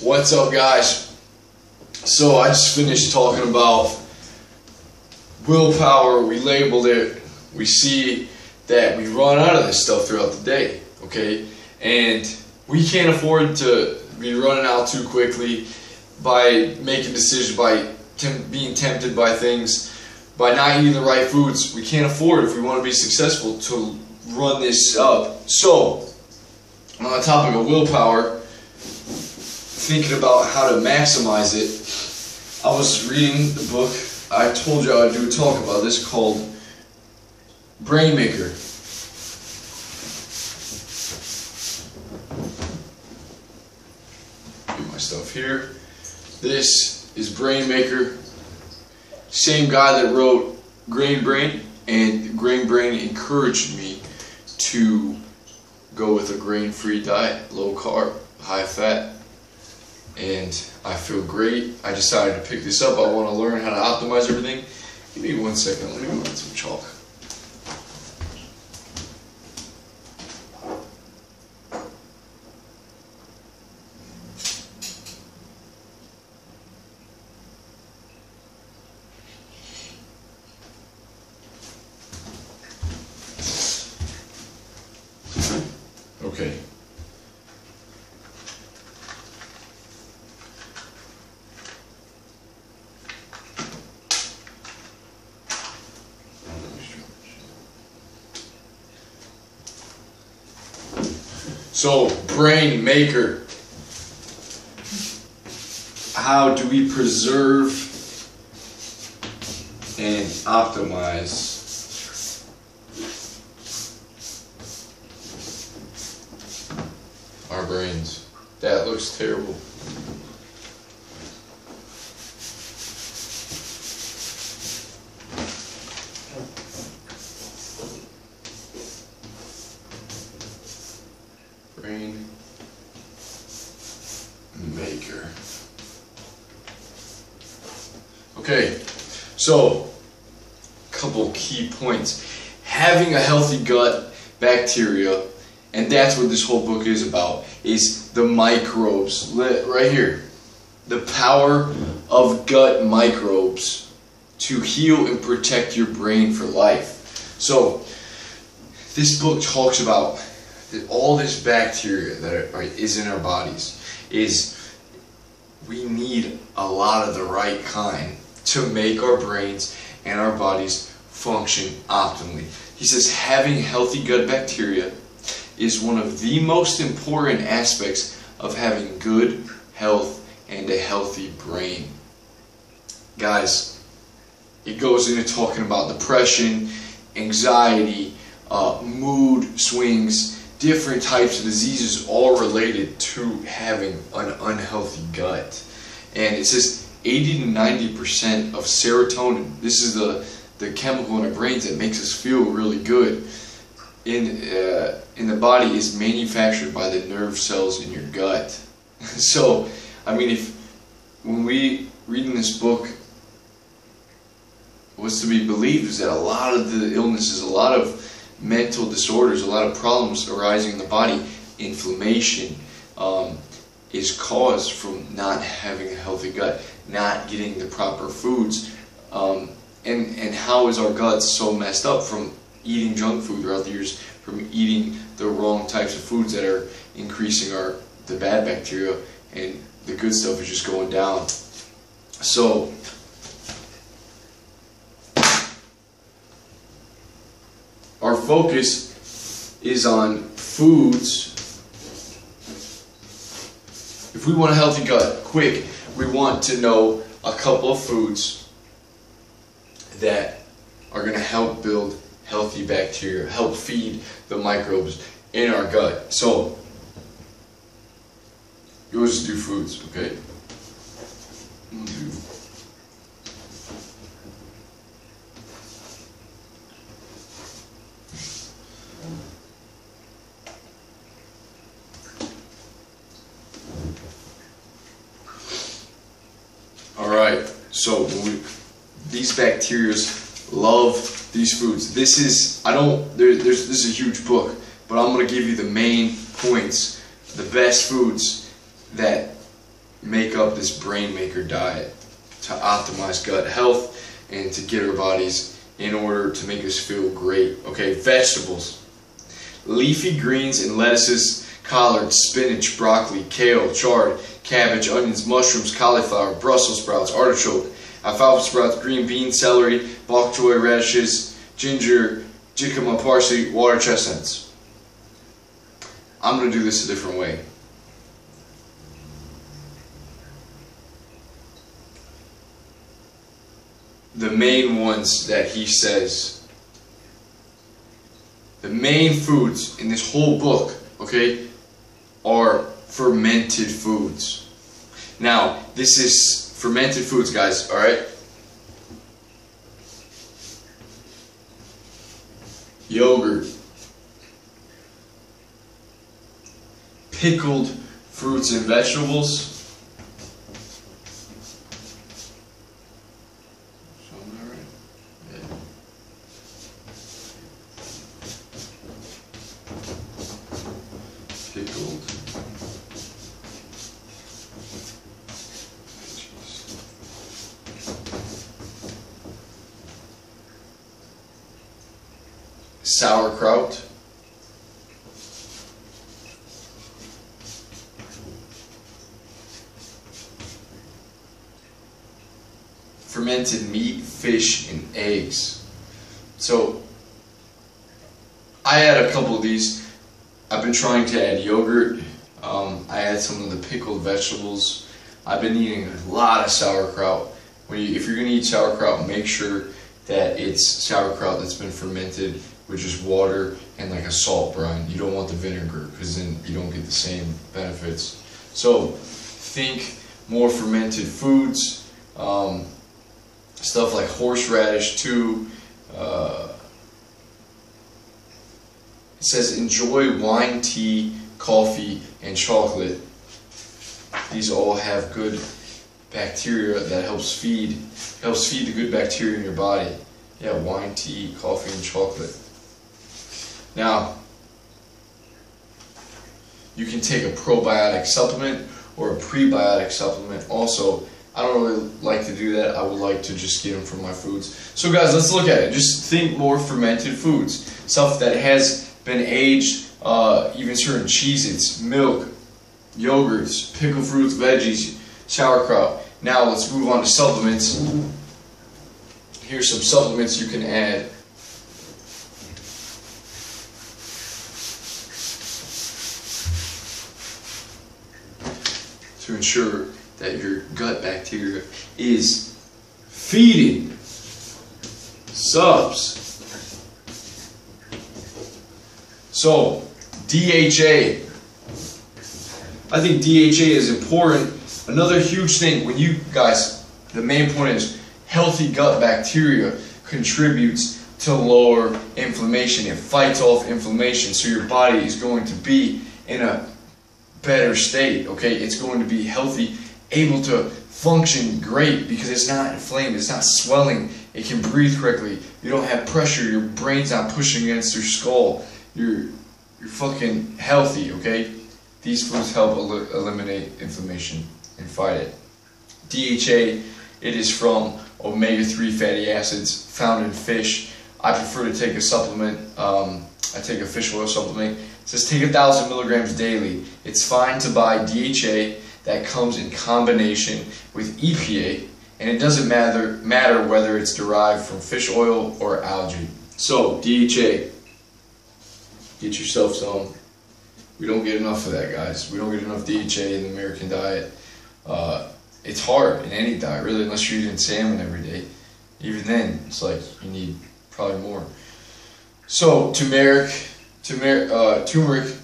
What's up, guys? So I just finished talking about willpower. We labeled it. We see that we run out of this stuff throughout the day, okay? And we can't afford to be running out too quickly by making decisions, by being tempted by things, by not eating the right foods. We can't afford, if we want to be successful, to run this up. So, on the topic of willpower, thinking about how to maximize it, I was reading the book. I told you I'd do a talk about this called Brain Maker. Get my stuff here. This is Brain Maker. Same guy that wrote Grain Brain, and Grain Brain encouraged me to go with a grain-free diet, low carb, high fat, and I feel great. I decided to pick this up. I want to learn how to optimize everything. Give me 1 second. Let me go get some chalk. Okay. So, Brain Maker. How do we preserve and optimize our brains? That looks terrible. Brain Maker. Okay, so a couple key points. Having a healthy gut bacteria, and that's what this whole book is about, is the microbes. Right here. The power of gut microbes to heal and protect your brain for life. So, this book talks about that all this bacteria that is in our bodies we need a lot of the right kind to make our brains and our bodies function optimally. He says having healthy gut bacteria is one of the most important aspects of having good health and a healthy brain. Guys, it goes into talking about depression, anxiety, mood swings, different types of diseases, all related to having an unhealthy gut. And it says 80 to 90% of serotonin, this is the chemical in our brains that makes us feel really good, in the body, is manufactured by the nerve cells in your gut. So, I mean, when we reading this book, what's to be believed is that a lot of the illnesses, a lot of mental disorders, a lot of problems arising in the body, inflammation, is caused from not having a healthy gut, not getting the proper foods. And how is our gut so messed up from eating junk food throughout the years, from eating the wrong types of foods that are increasing the bad bacteria, and the good stuff is just going down. So, our focus is on foods. If we want a healthy gut, quick, we want to know a couple of foods that are going to help build healthy bacteria, help feed the microbes in our gut. So, let's just do foods, okay? Alright, so these bacteria love these foods. This is, this is a huge book, but I'm going to give you the main points, the best foods that make up this brain maker diet to optimize gut health and to get our bodies in order to make us feel great. Okay, vegetables. Leafy greens and lettuces, collards, spinach, broccoli, kale, chard, cabbage, onions, mushrooms, cauliflower, Brussels sprouts, artichoke, alfalfa sprouts, green beans, celery, bok choy, radishes, ginger, jicama, parsley, water chestnuts. I'm going to do this a different way. The main ones that he says, the main foods in this whole book, okay, are fermented foods. Now, this is fermented foods, guys, alright? Yogurt, pickled fruits and vegetables, pickled sauerkraut, fermented meat, fish, and eggs. So I add a couple of these. I've been trying to add yogurt. I add some of the pickled vegetables. I've been eating a lot of sauerkraut. If you're going to eat sauerkraut, make sure that it's sauerkraut that's been fermented with just water and like a salt brine. You don't want the vinegar because then you don't get the same benefits. So think more fermented foods, stuff like horseradish too. It says enjoy wine, tea, coffee, and chocolate. These all have good bacteria that helps feed the good bacteria in your body. Yeah, wine, tea, coffee, and chocolate. Now, you can take a probiotic supplement or a prebiotic supplement also. I don't really like to do that. I would like to just get them from my foods. So guys, let's look at it. Just think more fermented foods. Stuff that has been aged, even certain Cheez-Its, milk, yogurts, pickled fruits, veggies, sauerkraut. Now let's move on to supplements. Here's some supplements you can add. To ensure that your gut bacteria is feeding. Subs. So, DHA. I think DHA is important. Another huge thing, when you guys, the main point is healthy gut bacteria contributes to lower inflammation. It fights off inflammation, so your body is going to be in a better state, okay? It's going to be healthy, able to function great because it's not inflamed, it's not swelling, it can breathe correctly, you don't have pressure, your brain's not pushing against your skull, you're fucking healthy, okay? These foods help eliminate inflammation and fight it. DHA, it is from omega-3 fatty acids found in fish. I prefer to take a supplement. I take a fish oil supplement. It says take 1,000 milligrams daily. It's fine to buy DHA that comes in combination with EPA, and it doesn't matter whether it's derived from fish oil or algae. So DHA, get yourself some. We don't get enough of that, guys. We don't get enough DHA in the American diet. It's hard in any diet, really, unless you're eating salmon every day. Even then, it's like you need probably more. So turmeric,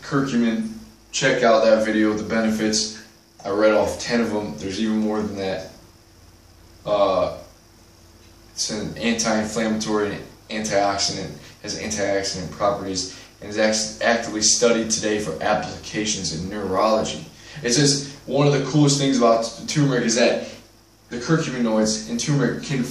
curcumin. Check out that video, the benefits. I read off 10 of them. There's even more than that. It's an anti-inflammatory and antioxidant. Has antioxidant properties and is actively studied today for applications in neurology. It says one of the coolest things about turmeric is that the curcuminoids in turmeric can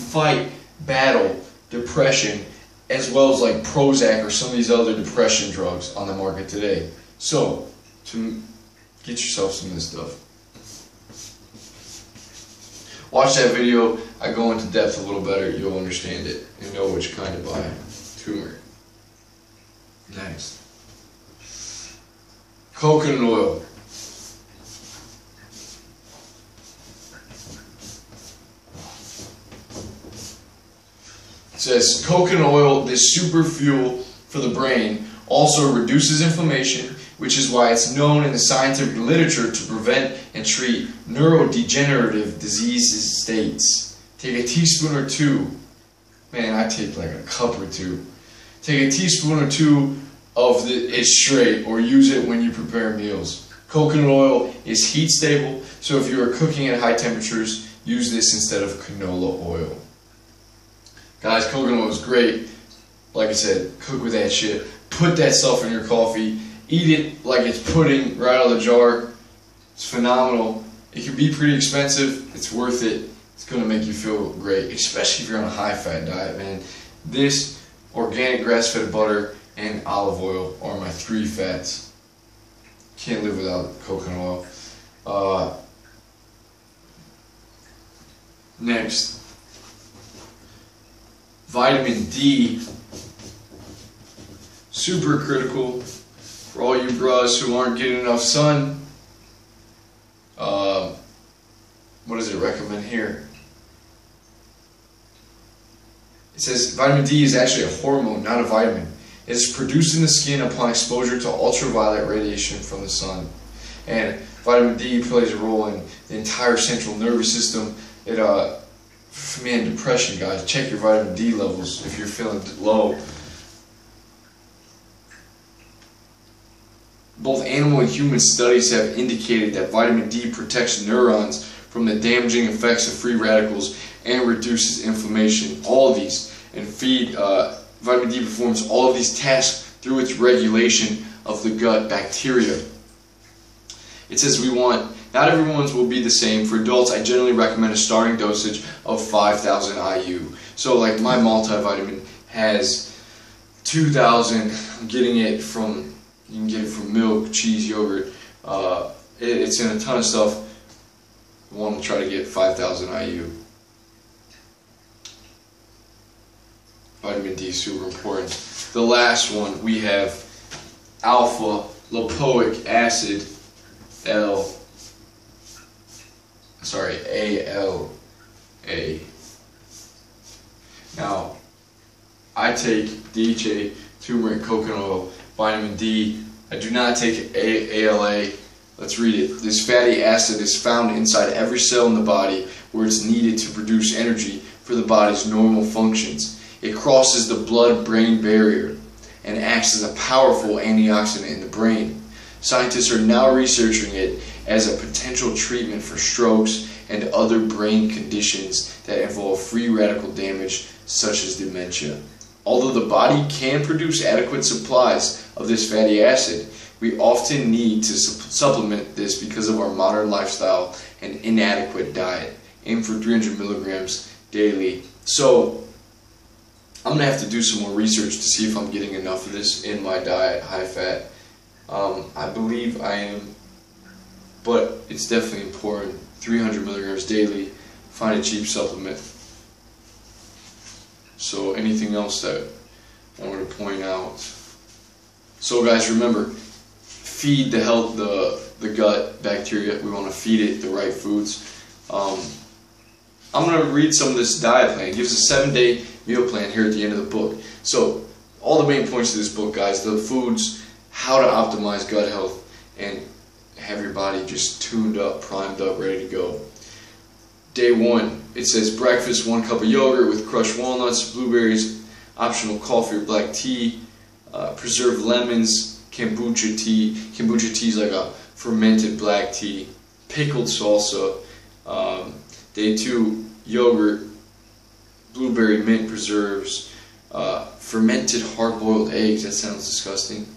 battle depression, as well as like Prozac or some of these other depression drugs on the market today. So, to get yourself some of this stuff. Watch that video. I go into depth a little better. You'll understand it and know which kind to buy. Turmeric. Next. Coconut oil. It says coconut oil, this super fuel for the brain, also reduces inflammation, which is why it's known in the scientific literature to prevent and treat neurodegenerative disease states. Take a teaspoon or two. Man, I take like a cup or two. Take a teaspoon or two of it straight, or use it when you prepare meals. Coconut oil is heat stable, so if you are cooking at high temperatures, use this instead of canola oil. Guys, coconut oil is great. Like I said, cook with that shit. Put that stuff in your coffee. Eat it like it's pudding right out of the jar. It's phenomenal. It can be pretty expensive. It's worth it. It's going to make you feel great, especially if you're on a high-fat diet, man. This, organic grass-fed butter, and olive oil are my 3 fats. Can't live without coconut oil. Next, vitamin D. Super critical for all you bros who aren't getting enough sun. What does it recommend here? It says vitamin D is actually a hormone, not a vitamin. It is produced in the skin upon exposure to ultraviolet radiation from the sun. And vitamin D plays a role in the entire central nervous system. It, man, depression, guys. Check your vitamin D levels if you're feeling low. Both animal and human studies have indicated that vitamin D protects neurons from the damaging effects of free radicals and reduces inflammation. All of these. And vitamin D performs all of these tasks through its regulation of the gut bacteria. It says not everyone's will be the same. For adults, I generally recommend a starting dosage of 5,000 IU. So like my multivitamin has 2,000. I'm getting it from, you can get it from milk, cheese, yogurt. It's in a ton of stuff. I want to try to get 5,000 IU. Vitamin D is super important. The last one, we have alpha lipoic acid, ALA. Now, I take DHA, turmeric, coconut oil, vitamin D. I do not take ALA. Let's read it. This fatty acid is found inside every cell in the body where it's needed to produce energy for the body's normal functions. It crosses the blood-brain barrier and acts as a powerful antioxidant in the brain. Scientists are now researching it as a potential treatment for strokes and other brain conditions that involve free radical damage such as dementia. Although the body can produce adequate supplies of this fatty acid, we often need to supplement this because of our modern lifestyle and inadequate diet. Aim for 300 milligrams daily. So I'm going to have to do some more research to see if I'm getting enough of this in my diet, high fat. I believe I am, but it's definitely important. 300 milligrams daily. Find a cheap supplement. So anything else that I wanted to point out? So guys, remember, feed the gut bacteria. We want to feed it the right foods. I'm going to read some of this diet plan. It gives a 7-day meal plan here at the end of the book. So all the main points of this book, guys, the foods, how to optimize gut health, and have your body just tuned up, primed up, ready to go. Day 1, it says breakfast, 1 cup of yogurt with crushed walnuts, blueberries, optional coffee or black tea, preserved lemons, kombucha tea. Kombucha tea is like a fermented black tea, pickled salsa. Day 2, yogurt, blueberry mint preserves, fermented hard-boiled eggs. That sounds disgusting.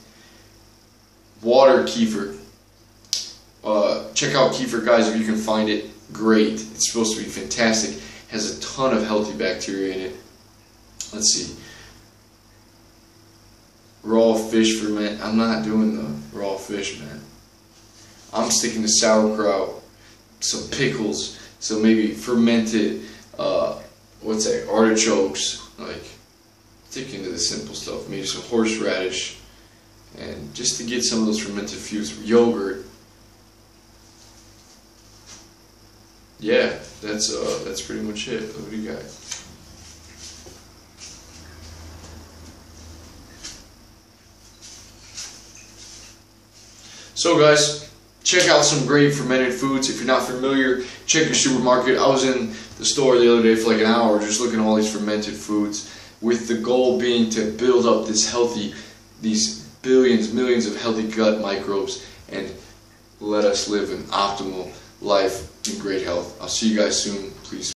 Water kefir. Check out kefir, guys, if you can find it. Great. It's supposed to be fantastic. Has a ton of healthy bacteria in it. Let's see. Raw fish ferment. I'm not doing the raw fish, man. I'm sticking to sauerkraut, some pickles, So maybe fermented, artichokes, like stick into the simple stuff, maybe some horseradish, and just to get some of those fermented foods, yogurt. Yeah, that's pretty much it. What do you got? So guys, check out some great fermented foods. If you're not familiar, check your supermarket. I was in the store the other day for like an hour just looking at all these fermented foods, with the goal being to build up these billions, millions of healthy gut microbes and let us live an optimal life in great health. I'll see you guys soon. Please